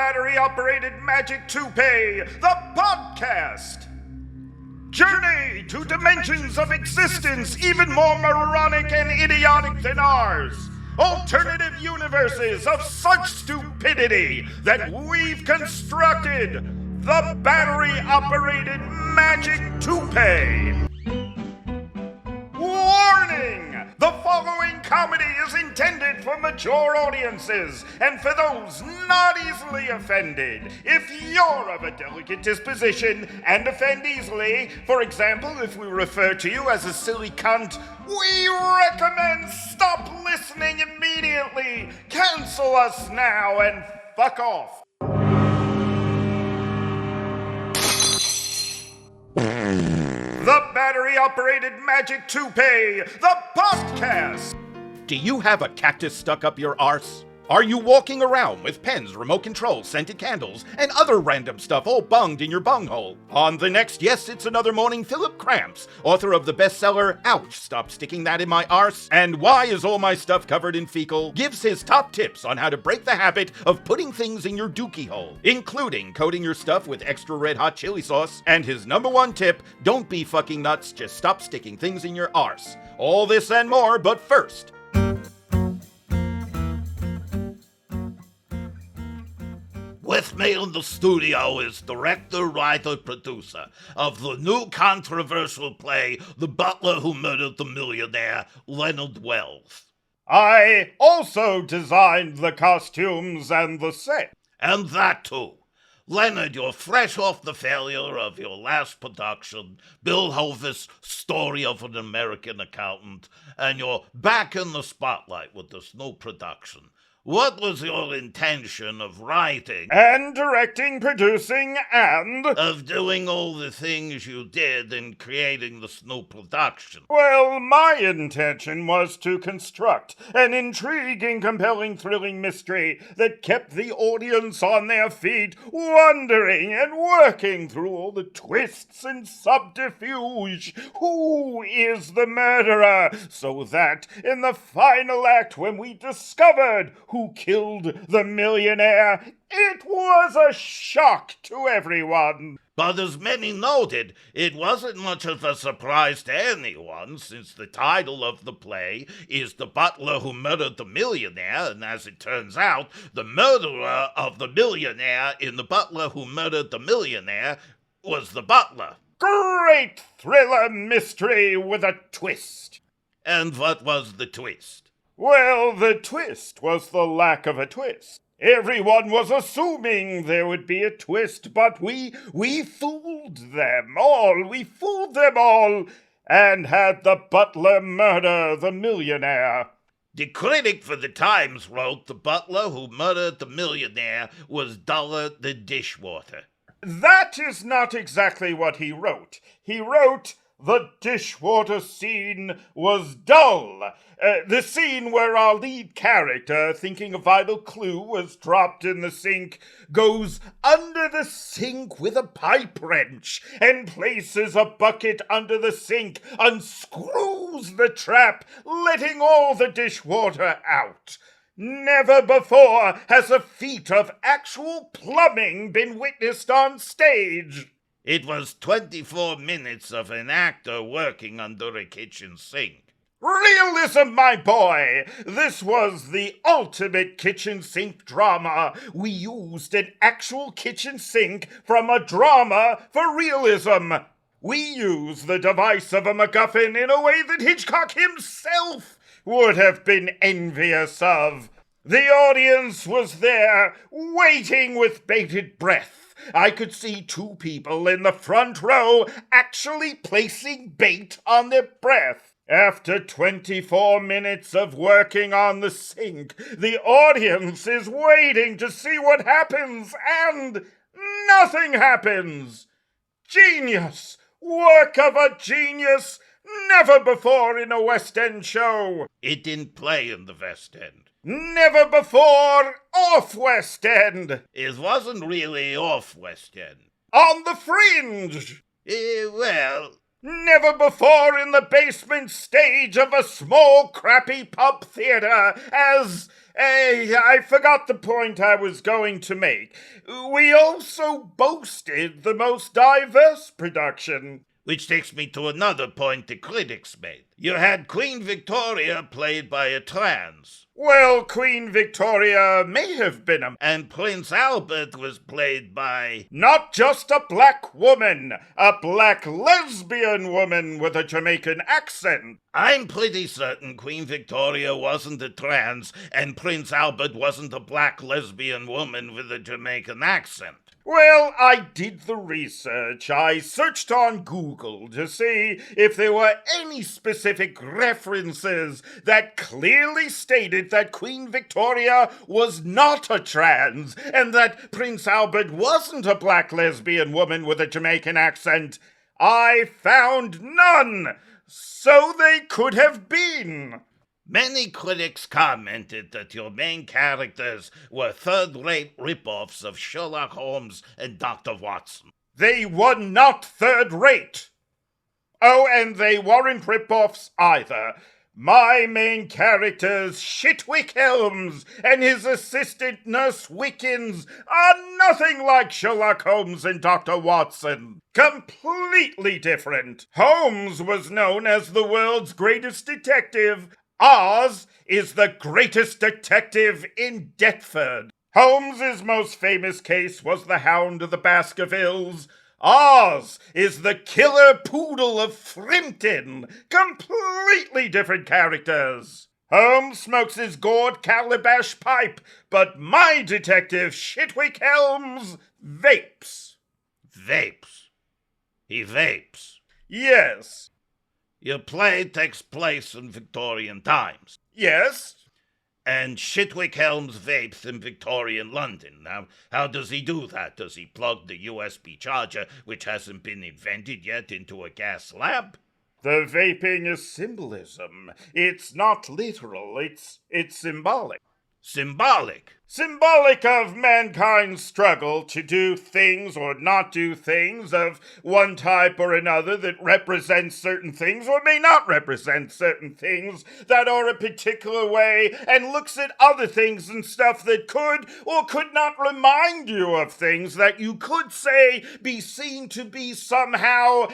Battery Operated Magic Toupee, the podcast. Journey to dimensions of existence even more moronic and idiotic than ours. Alternative universes of such stupidity that we've constructed the Battery Operated Magic Toupee. Warning! The following comedy is intended for mature audiences and for those not easily offended. If you're of a delicate disposition and offend easily, for example, if we refer to you as a silly cunt, we recommend stop listening immediately, cancel us now, and fuck off. The Battery Operated Magic Toupee, the podcast! Do you have a cactus stuck up your arse? Are you walking around with pens, remote controls, scented candles, and other random stuff all bunged in your bunghole? On the next Yes, It's Another Morning, Philip Cramps, author of the bestseller Ouch, Stop Sticking That in My Arse, and Why Is All My Stuff Covered in Fecal, gives his top tips on how to break the habit of putting things in your dookie hole, including coating your stuff with extra red hot chili sauce, and his number one tip, don't be fucking nuts, just stop sticking things in your arse. All this and more, but first, with me in the studio is director, writer, producer of the new controversial play, The Butler Who Murdered the Millionaire, Leonard Wells. I also designed the costumes and the set. And that too. Leonard, you're fresh off the failure of your last production, Bill Hovis' Story of an American Accountant, and you're back in the spotlight with this new production. What was your intention of writing? And directing, producing, and... of doing all the things you did in creating this new production? Well, my intention was to construct an intriguing, compelling, thrilling mystery that kept the audience on their feet, wondering and working through all the twists and subterfuge. Who is the murderer? So that, in the final act, when we discovered who killed the millionaire, it was a shock to everyone. But as many noted, it wasn't much of a surprise to anyone, since the title of the play is The Butler Who Murdered the Millionaire, and as it turns out, the murderer of the millionaire in The Butler Who Murdered the Millionaire was the butler. Great thriller mystery with a twist. And what was the twist? Well, the twist was the lack of a twist. Everyone was assuming there would be a twist, but we fooled them all. We fooled them all and had the butler murder the millionaire. The critic for the Times wrote The Butler Who Murdered the Millionaire was duller than dishwater. That is not exactly what he wrote. He wrote, the dishwater scene was dull. The scene where our lead character, thinking a vital clue was dropped in the sink, goes under the sink with a pipe wrench and places a bucket under the sink, unscrews the trap, letting all the dishwater out. Never before has a feat of actual plumbing been witnessed on stage. It was 24 minutes of an actor working under a kitchen sink. Realism, my boy! This was the ultimate kitchen sink drama. We used an actual kitchen sink from a drama for realism. We used the device of a MacGuffin in a way that Hitchcock himself would have been envious of. The audience was there, waiting with bated breath. I could see two people in the front row actually placing bait on their breath. After 24 minutes of working on the sink, the audience is waiting to see what happens, and nothing happens. Genius! Work of a genius! Never before in a West End show. It didn't play in the West End. Never before off West End. It wasn't really off West End. On the fringe. Well, Never before in the basement stage of a small, crappy pub theater, as Hey, I forgot the point I was going to make. We also boasted the most diverse production. Which takes me to another point the critics made. You had Queen Victoria played by a trans. Well, Queen Victoria may have been And Prince Albert was played by... not just a black woman, a black lesbian woman with a Jamaican accent. I'm pretty certain Queen Victoria wasn't a trans and Prince Albert wasn't a black lesbian woman with a Jamaican accent. Well, I did the research. I searched on Google to see if there were any specific references that clearly stated that Queen Victoria was not a trans and that Prince Albert wasn't a black lesbian woman with a Jamaican accent. I found none, so they could have been. Many critics commented that your main characters were third-rate rip-offs of Sherlock Holmes and Dr. Watson. They were not third-rate. Oh, and they weren't rip-offs either. My main characters, Shitwick Helms and his assistant Nurse Wickens, are nothing like Sherlock Holmes and Dr. Watson. Completely different. Holmes was known as the world's greatest detective. Oz is the greatest detective in Deptford. Holmes's most famous case was the Hound of the Baskervilles. Oz is the killer poodle of Frimpton. Completely different characters. Holmes smokes his gourd calabash pipe, but my detective, Shitwick Helms, vapes. Vapes. He vapes. Yes. Your play takes place in Victorian times. Yes. And Shitwick Helms vapes in Victorian London. Now, how does he do that? Does he plug the USB charger, which hasn't been invented yet, into a gas lamp? The vaping is symbolism. It's not literal. It's symbolic. Symbolic. Symbolic of mankind's struggle to do things or not do things of one type or another that represents certain things or may not represent certain things that are a particular way and looks at other things and stuff that could or could not remind you of things that you could say be seen to be somehow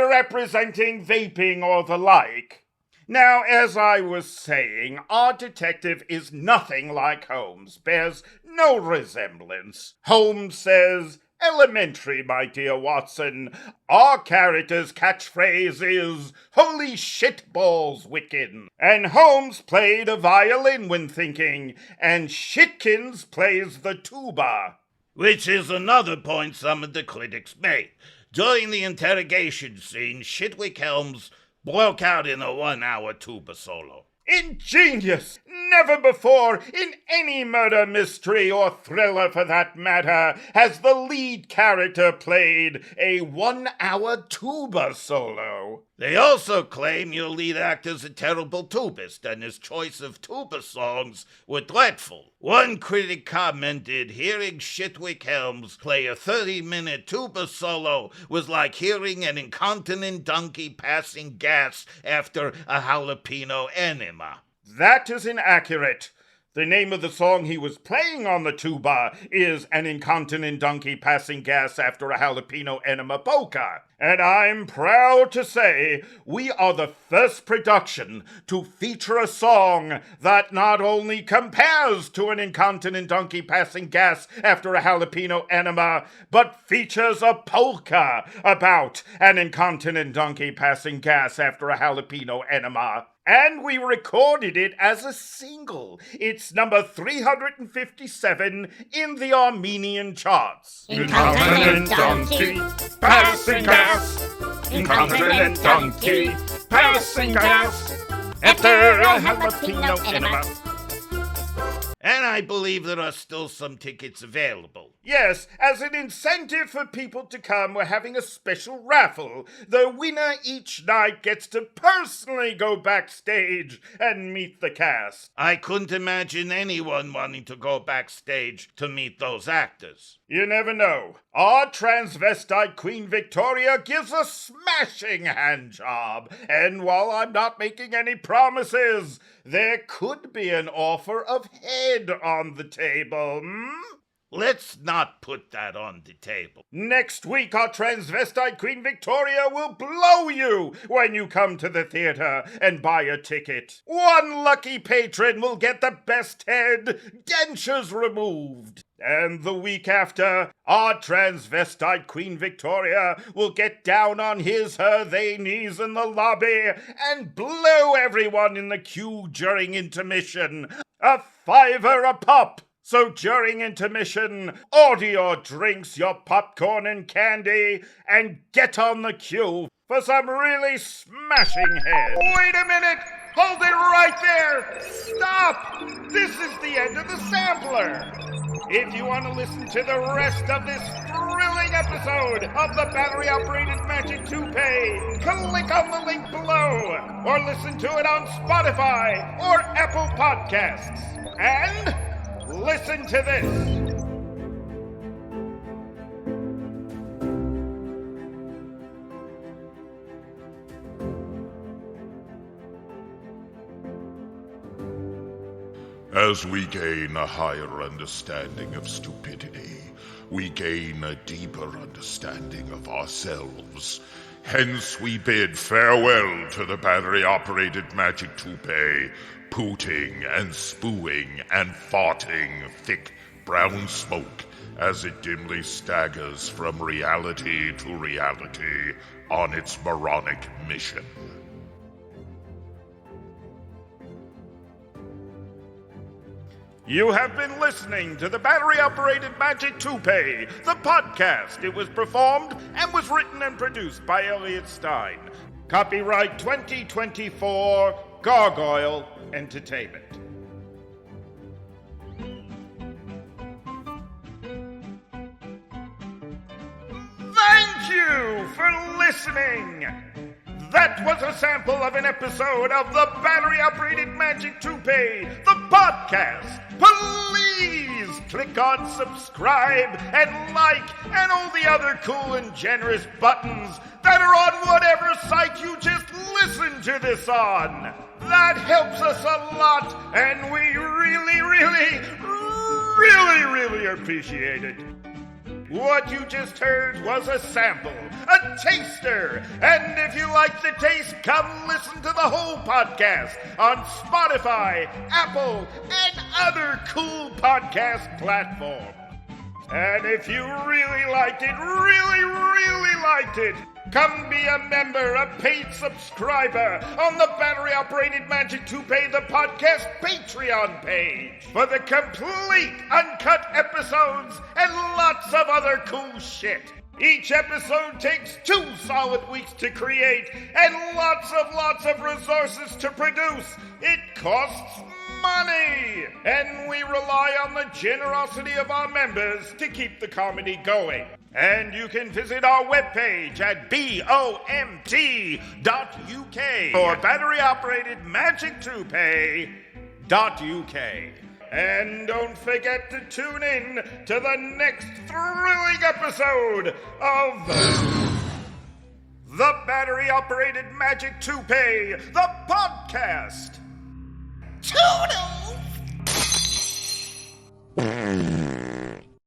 representing vaping or the like. Now, as I was saying, our detective is nothing like Holmes, bears no resemblance. Holmes says, "Elementary, my dear Watson. Our character's catchphrase is, 'Holy shit balls, Wiccan.' And Holmes played a violin when thinking, and Shitkins plays the tuba." Which is another point some of the critics made. During the interrogation scene, Shitwick Helms broke out in a 1-hour tuba solo. Ingenious! Never before, in any murder mystery or thriller for that matter, has the lead character played a 1-hour tuba solo. They also claim your lead actor's a terrible tubist, and his choice of tuba songs were dreadful. One critic commented, hearing Shitwick Helms play a 30-minute tuba solo was like hearing an incontinent donkey passing gas after a jalapeno enema. That is inaccurate. The name of the song he was playing on the tuba is An Incontinent Donkey Passing Gas After a Jalapeno Enema Polka. And I'm proud to say we are the first production to feature a song that not only compares to an incontinent donkey passing gas after a jalapeno enema, but features a polka about an incontinent donkey passing gas after a jalapeno enema. And we recorded it as a single. It's number 357 in the Armenian charts. Incontinent donkey, passing gas. Incontinent donkey, passing gas. After a jalapeno enema. And I believe there are still some tickets available. Yes, as an incentive for people to come, we're having a special raffle. The winner each night gets to personally go backstage and meet the cast. I couldn't imagine anyone wanting to go backstage to meet those actors. You never know. Our transvestite Queen Victoria gives a smashing hand job. And while I'm not making any promises, there could be an offer of head on the table, Let's not put that on the table. Next week, our transvestite Queen Victoria will blow you when you come to the theater and buy a ticket. One lucky patron will get the best head, dentures removed. And the week after, our transvestite Queen Victoria will get down on his, her, they knees in the lobby and blow everyone in the queue during intermission. A $5 a pop. So during intermission, order your drinks, your popcorn and candy, and get on the queue for some really smashing head. Wait a minute! Hold it right there! Stop! This is the end of the sampler! If you want to listen to the rest of this thrilling episode of the Battery Operated Magic Toupee, click on the link below, or listen to it on Spotify or Apple Podcasts. And listen to this. As we gain a higher understanding of stupidity, we gain a deeper understanding of ourselves. Hence we bid farewell to the battery-operated magic toupee, pooting and spooing and farting thick brown smoke as it dimly staggers from reality to reality on its moronic mission. You have been listening to the Battery Operated Magic Toupee, the podcast. It was performed and was written and produced by Elliot Stein. Copyright 2024, Gargoyle Entertainment. Thank you for listening! That was a sample of an episode of the Battery Operated Magic Toupee, the podcast. Please click on subscribe and like and all the other cool and generous buttons that are on whatever site you just listened to this on. That helps us a lot, and we really appreciate it. What you just heard was a sample, a taster, and if you like the taste, come listen to the whole podcast on Spotify, Apple, and other cool podcast platforms. And if you really liked it, really liked it, come be a member, a paid subscriber on the Battery Operated Magic Toupee, the podcast Patreon page for the complete uncut episodes and lots of other cool shit. Each episode takes 2 solid weeks to create and lots of resources to produce. It costs money, and we rely on the generosity of our members to keep the comedy going. And you can visit our webpage at BOMT.UK or Battery Operated Magic Toupee.UK. And don't forget to tune in to the next thrilling episode of the Battery Operated Magic Toupee, the podcast. Toodles!